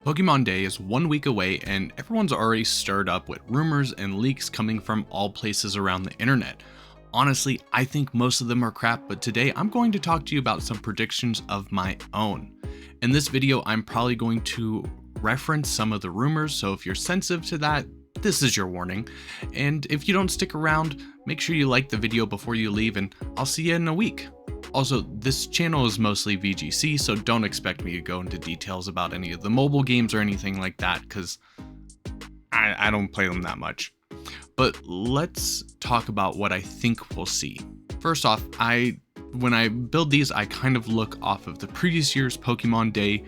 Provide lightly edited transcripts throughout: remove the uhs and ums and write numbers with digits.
Pokemon Day is 1 week away and everyone's already stirred up with rumors and leaks coming from all places around the internet. Honestly, I think most of them are crap, but today I'm going to talk to you about some predictions of my own. In this video, I'm probably going to reference some of the rumors, so if you're sensitive to that, this is your warning. And if you don't stick around, make sure you like the video before you leave, and I'll see you in a week. Also, this channel is mostly VGC, so don't expect me to go into details about any of the mobile games or anything like that, because I don't play them that much. But let's talk about what I think we'll see. First off, when I build these, I kind of look off of the previous year's Pokemon Day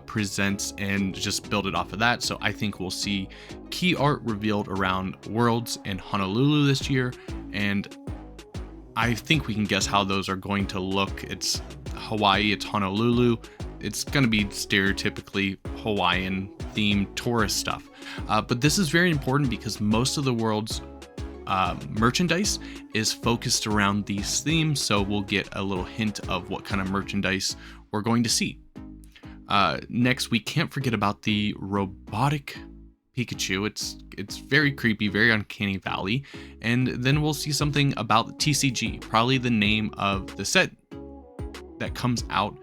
presents and just build it off of that. So I think we'll see key art revealed around Worlds in Honolulu this year, and I think we can guess how those are going to look. It's Hawaii, it's Honolulu. It's going to be stereotypically Hawaiian themed tourist stuff. But this is very important because most of the world's merchandise is focused around these themes. So we'll get a little hint of what kind of merchandise we're going to see. Next, we can't forget about the robotic Pikachu. It's very creepy, very uncanny valley. And then we'll see something about TCG, probably the name of the set that comes out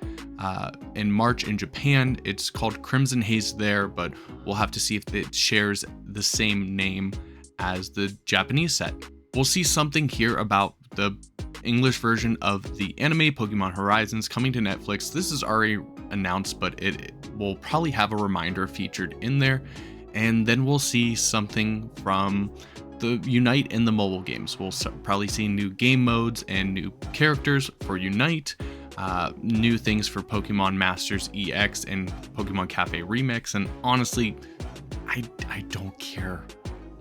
in March in Japan. It's called Crimson Haze there, but we'll have to see if it shares the same name as the Japanese set. We'll see something here about the English version of the anime Pokemon Horizons coming to Netflix. This is already announced, but it will probably have a reminder featured in there. And then we'll see something from the Unite in the mobile games. We'll probably see new game modes and new characters for Unite, new things for Pokemon Masters EX and Pokemon Cafe Remix. And honestly, I don't care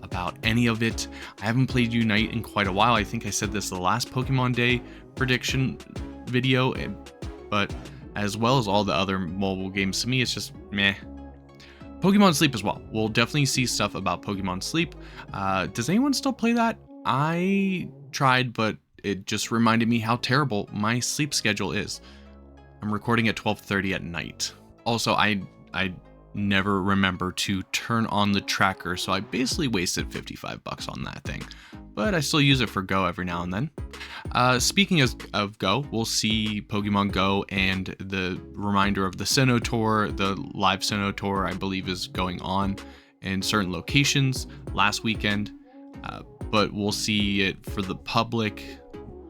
about any of it. I haven't played Unite in quite a while. I think I said this the last Pokemon Day prediction video, but as well as all the other mobile games, to me, it's just meh. Pokemon Sleep as well. We'll definitely see stuff about Pokemon Sleep. Does anyone still play that? I tried, but it just reminded me how terrible my sleep schedule is. I'm recording at 12:30 at night. Also, I never remember to turn on the tracker, so I basically wasted $55 on that thing. But I still use it for Go every now and then. Speaking of Go, we'll see Pokemon Go and the reminder of the Sinnoh Tour. The live Sinnoh Tour, I believe, is going on in certain locations last weekend. But we'll see it for the public,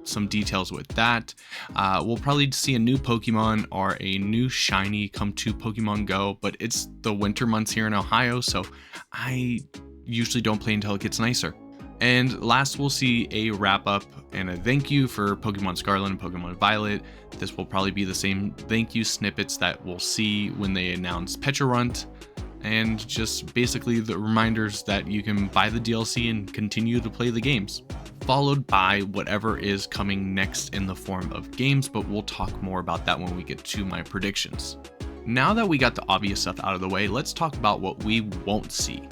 some details with that. We'll probably see a new Pokemon or a new shiny come to Pokemon Go, but it's the winter months here in Ohio, so I usually don't play until it gets nicer. And last, we'll see a wrap up and a thank you for Pokemon Scarlet and Pokemon Violet. This will probably be the same thank you snippets that we'll see when they announce Pecharunt, and just basically the reminders that you can buy the DLC and continue to play the games, followed by whatever is coming next in the form of games, but we'll talk more about that when we get to my predictions. Now that we got the obvious stuff out of the way, let's talk about what we won't see.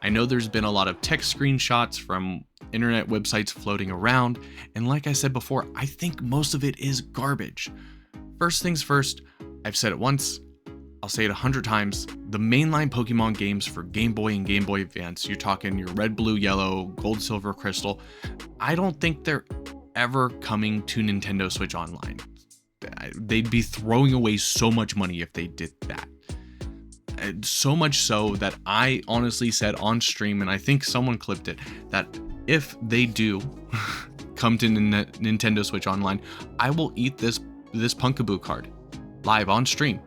I know there's been a lot of text screenshots from internet websites floating around, and like I said before, I think most of it is garbage. First things first, I've said it once, I'll say it 100 times, the mainline Pokemon games for Game Boy and Game Boy Advance, you're talking your Red, Blue, Yellow, Gold, Silver, Crystal, I don't think they're ever coming to Nintendo Switch Online. They'd be throwing away so much money if they did that. So much so that I honestly said on stream, and I think someone clipped it, that if they do come to Nintendo Switch Online, I will eat this Punkaboo card live on stream.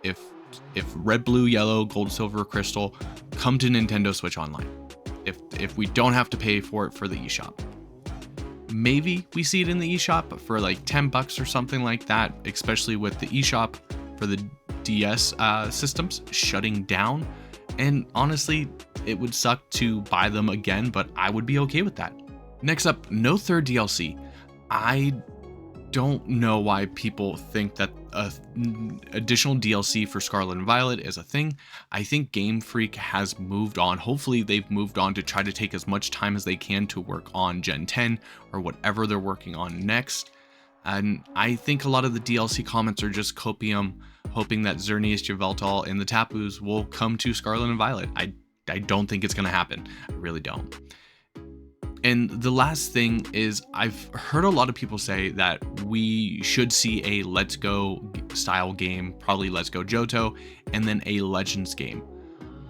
If Red, Blue, Yellow, Gold, Silver, Crystal come to Nintendo Switch Online, if we don't have to pay for it for the eShop. Maybe we see it in the eShop for like $10 or something like that, especially with the eShop for the DS systems shutting down. And honestly, it would suck to buy them again, but I would be okay with that. Next up, no third DLC. I don't know why people think that additional DLC for Scarlet and Violet is a thing. I think Game Freak has moved on. Hopefully they've moved on to try to take as much time as they can to work on Gen 10 or whatever they're working on next. And I think a lot of the DLC comments are just copium hoping that Xerneas, Yveltal, and the Tapus will come to Scarlet and Violet. I don't think it's going to happen. I really don't. And the last thing is, I've heard a lot of people say that we should see a Let's Go style game, probably Let's Go Johto, and then a Legends game.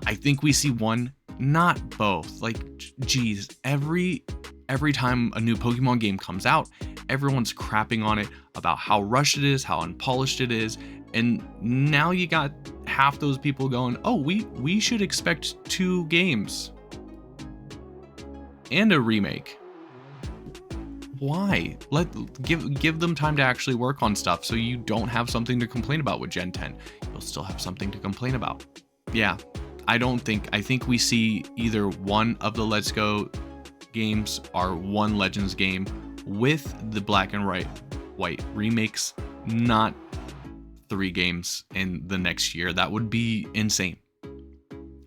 I think we see one, not both. Like, geez, every time a new Pokemon game comes out, everyone's crapping on it about how rushed it is, how unpolished it is, and now you got half those people going, oh, we should expect 2 games and a remake. Why? Give them time to actually work on stuff so you don't have something to complain about with Gen 10. You'll still have something to complain about. Yeah, I think we see either one of the Let's Go games or one Legends game with the Black and White remakes, not 3 games in the next year. That would be insane.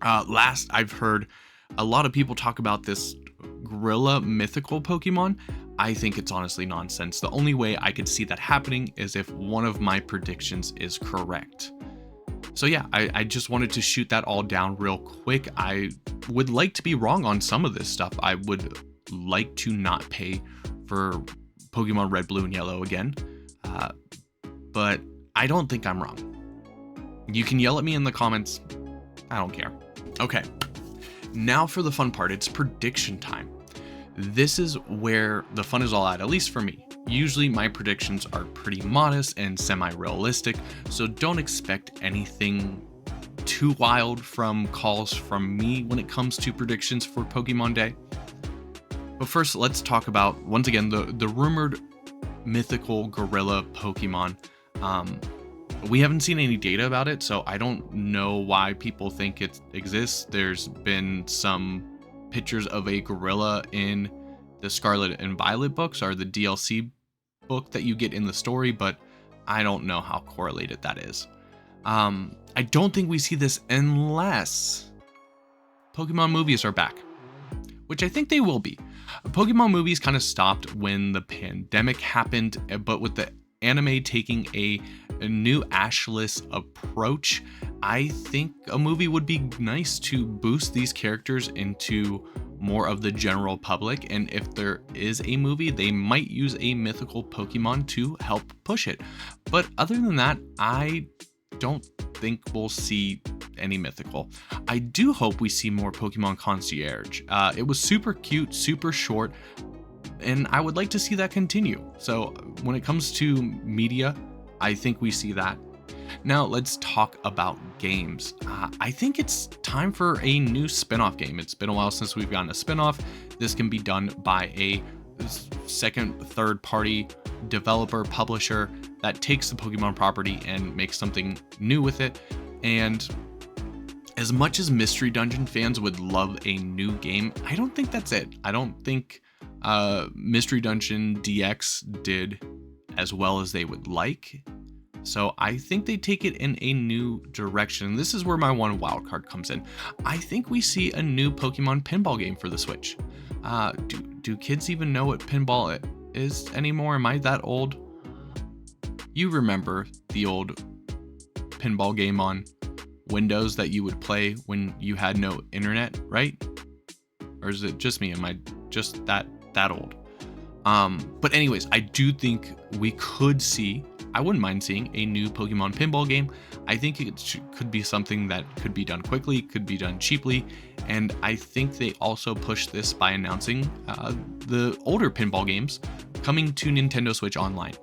Last, I've heard a lot of people talk about this Gorilla mythical Pokemon. I think it's honestly nonsense. The only way I could see that happening is if one of my predictions is correct. So yeah, I just wanted to shoot that all down real quick. I would like to be wrong on some of this stuff. I would like to not pay for Pokemon Red, Blue, and Yellow again. But I don't think I'm wrong. You can yell at me in the comments. I don't care. Okay, now for the fun part. It's prediction time. This is where the fun is all at least for me. Usually my predictions are pretty modest and semi-realistic, so don't expect anything too wild from calls from me when it comes to predictions for Pokemon Day. But first, let's talk about, once again, the rumored mythical gorilla Pokemon. We haven't seen any data about it, so I don't know why people think it exists. There's been some pictures of a gorilla in the Scarlet and Violet books, or the DLC book that you get in the story, but I don't know how correlated that is. I don't think we see this unless Pokemon movies are back, which I think they will be. Pokemon movies kind of stopped when the pandemic happened, but with the anime taking a new ashless approach, I think a movie would be nice to boost these characters into more of the general public. And if there is a movie, they might use a mythical Pokemon to help push it. But other than that, I don't think we'll see any mythical. I do hope we see more Pokemon Concierge. It was super cute, super short, and I would like to see that continue. So when it comes to media, I think we see that. Now let's talk about games. I think it's time for a new spin-off game. It's been a while since we've gotten a spin-off. This can be done by a second, third party developer, publisher that takes the Pokemon property and makes something new with it. And as much as Mystery Dungeon fans would love a new game, I don't think that's it. I don't think Mystery Dungeon DX did as well as they would like. So I think they take it in a new direction. This is where my one wildcard comes in. I think we see a new Pokemon pinball game for the Switch. Do kids even know what pinball is anymore? Am I that old? You remember the old pinball game on Windows that you would play when you had no internet, right? Or is it just me? Am I just that old? But anyways, I do think we could see, I wouldn't mind seeing a new Pokemon pinball game. I think it could be something that could be done quickly, could be done cheaply, and I think they also push this by announcing the older pinball games coming to Nintendo Switch Online.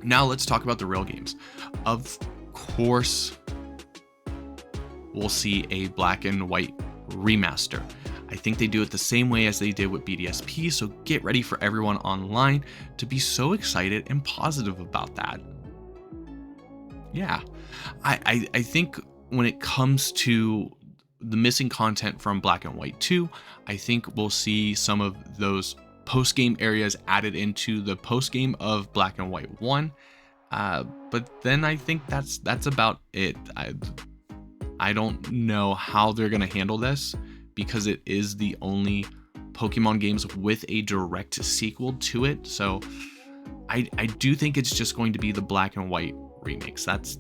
Now let's talk about the real games. Of course, we'll see a Black and White remaster. I think they do it the same way as they did with BDSP, so get ready for everyone online to be so excited and positive about that. Yeah, I think when it comes to the missing content from Black and White 2, I think we'll see some of those post-game areas added into the post-game of Black and White 1. But then I think that's about it. I don't know how they're going to handle this, because it is the only Pokemon games with a direct sequel to it. So I do think it's just going to be the Black and White remakes. That's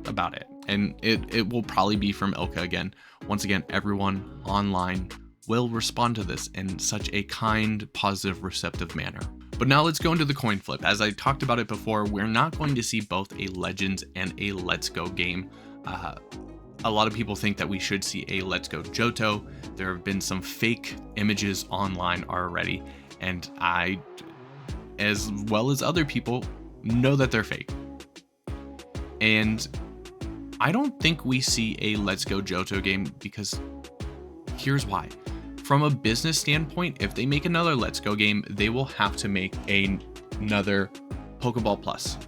about it. And it will probably be from Ilka again. Once again, everyone online will respond to this in such a kind, positive, receptive manner. But now let's go into the coin flip. As I talked about it before, we're not going to see both a Legends and a Let's Go game. A lot of people think that we should see a Let's Go Johto. There have been some fake images online already, and I, as well as other people, know that they're fake. And I don't think we see a Let's Go Johto game because here's why. From a business standpoint, if they make another Let's Go game, they will have to make another Pokeball Plus.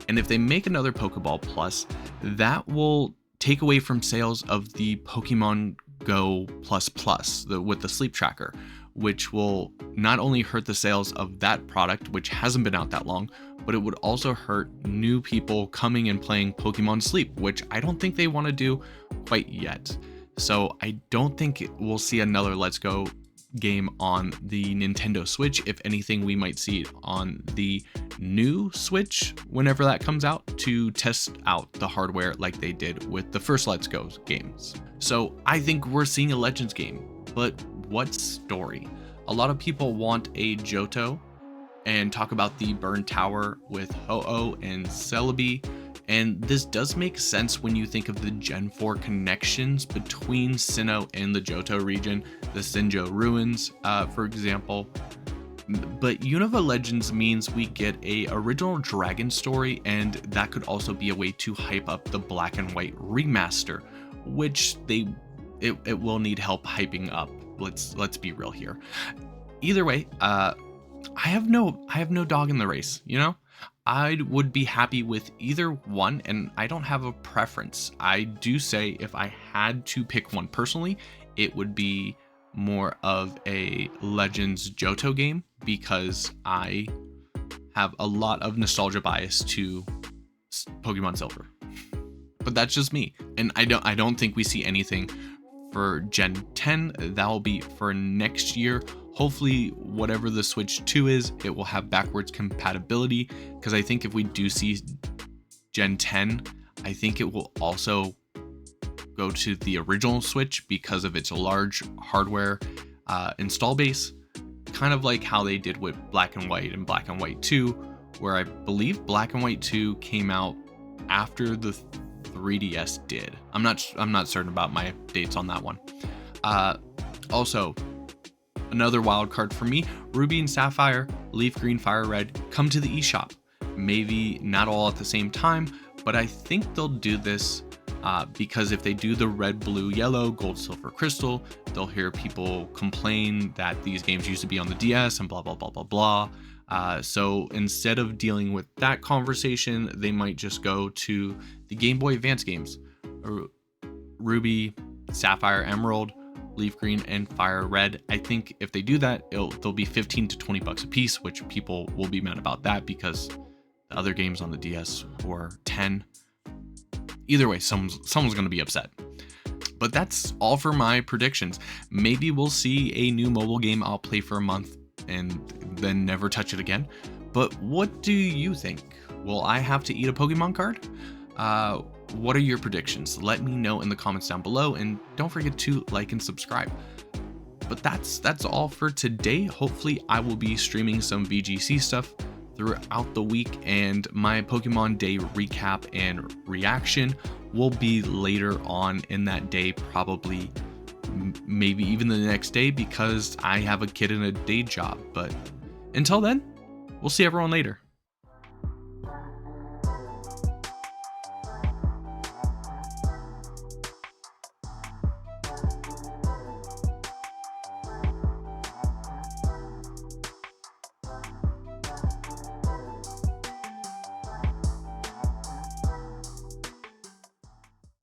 And if they make another Pokeball Plus, that will take away from sales of the Pokemon Go Plus Plus with the sleep tracker, which will not only hurt the sales of that product, which hasn't been out that long, but it would also hurt new people coming and playing Pokemon Sleep, which I don't think they want to do quite yet. So I don't think we'll see another Let's Go game on the Nintendo Switch. If anything, we might see it on the new Switch whenever that comes out to test out the hardware like they did with the first Let's Go games. So I think we're seeing a Legends game, but what story? A lot of people want a Johto and talk about the Burn Tower with Ho-Oh and Celebi. And this does make sense when you think of the Gen 4 connections between Sinnoh and the Johto region, the Sinjo Ruins, for example. But Unova Legends means we get a original Dragon story, and that could also be a way to hype up the Black and White remaster, which it will need help hyping up. Let's be real here. Either way, I have no dog in the race, you know? I would be happy with either one, and I don't have a preference. I do say if I had to pick one personally, it would be more of a Legends Johto game because I have a lot of nostalgia bias to Pokemon Silver. But that's just me, and I don't think we see anything for Gen 10. That'll be for next year. Hopefully, whatever the Switch 2 is, it will have backwards compatibility, because I think if we do see Gen 10, I think it will also go to the original Switch because of its large hardware install base, kind of like how they did with Black and White and Black and White 2, where I believe Black and White 2 came out after the 3DS did. I'm not certain about my dates on that one. Also, another wild card for me, Ruby and Sapphire, Leaf Green, Fire Red come to the eShop. Maybe not all at the same time, but I think they'll do this because if they do the Red, Blue, Yellow, Gold, Silver, Crystal, they'll hear people complain that these games used to be on the DS and blah, blah, blah, blah, blah. So instead of dealing with that conversation, they might just go to the Game Boy Advance games, Ruby, Sapphire, Emerald, Leaf Green, and Fire Red. I think if they do that, they'll be 15 to 20 bucks a piece, which people will be mad about that because the other games on the DS were 10. Either way, someone's going to be upset. But that's all for my predictions. Maybe we'll see a new mobile game I'll play for a month and then never touch it again. But what do you think? Will I have to eat a Pokemon card? What are your predictions? Let me know in the comments down below, and don't forget to like and subscribe. But that's all for today. Hopefully I will be streaming some VGC stuff throughout the week, and my Pokemon Day recap and reaction will be later on in that day, probably maybe even the next day, because I have a kid and a day job. But until then, we'll see everyone later.